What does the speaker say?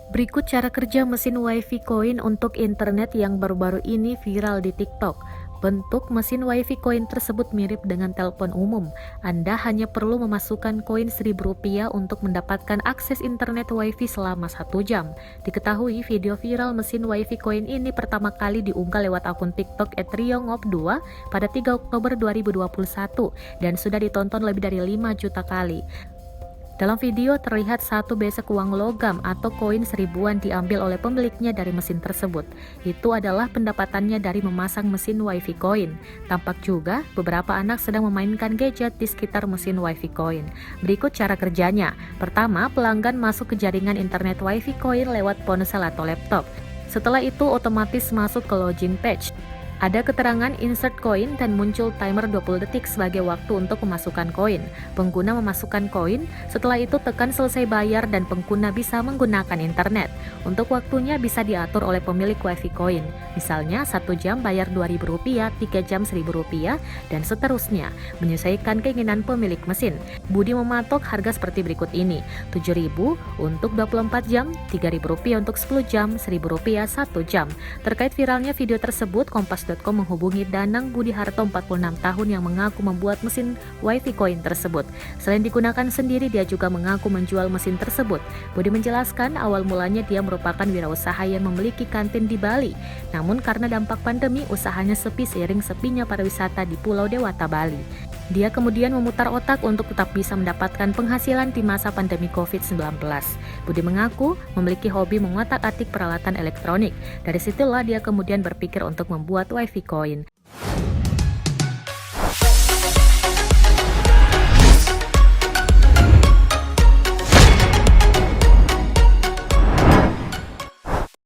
Berikut cara kerja mesin WiFi Coin untuk internet yang baru-baru ini viral di TikTok. Bentuk mesin WiFi Coin tersebut mirip dengan telepon umum. Anda hanya perlu memasukkan koin Rp1.000 untuk mendapatkan akses internet WiFi selama 1 jam. Diketahui video viral mesin WiFi Coin ini pertama kali diunggah lewat akun TikTok @riongop2 pada 3 Oktober 2021 dan sudah ditonton lebih dari 5 juta kali. Dalam video terlihat satu besek uang logam atau koin seribuan diambil oleh pemiliknya dari mesin tersebut. Itu adalah pendapatannya dari memasang mesin WiFi Coin. Tampak juga beberapa anak sedang memainkan gadget di sekitar mesin WiFi Coin. Berikut cara kerjanya. Pertama, pelanggan masuk ke jaringan internet WiFi Coin lewat ponsel atau laptop. Setelah itu otomatis masuk ke login page. Ada keterangan insert koin dan muncul timer 20 detik sebagai waktu untuk memasukkan koin. Pengguna memasukkan koin, setelah itu tekan selesai bayar dan pengguna bisa menggunakan internet. Untuk waktunya bisa diatur oleh pemilik WiFi Coin. Misalnya 1 jam bayar Rp2.000, 3 jam Rp1.000, dan seterusnya, menyesuaikan keinginan pemilik mesin. Budi mematok harga seperti berikut ini, Rp7.000 untuk 24 jam, Rp3.000 untuk 10 jam, Rp1.000 1 jam. Terkait viralnya video tersebut, Kompas.com menghubungi Danang Budi Harto 46 tahun yang mengaku membuat mesin WiFi Coin tersebut. Selain digunakan sendiri, dia juga mengaku menjual mesin tersebut. Budi menjelaskan awal mulanya dia merupakan wirausaha yang memiliki kantin di Bali. Namun karena dampak pandemi, usahanya sepi seiring sepinya pariwisata di Pulau Dewata, Bali. Dia kemudian memutar otak untuk tetap bisa mendapatkan penghasilan di masa pandemi COVID-19. Budi mengaku memiliki hobi mengotak-atik peralatan elektronik. Dari situlah dia kemudian berpikir untuk membuat WiFi Coin.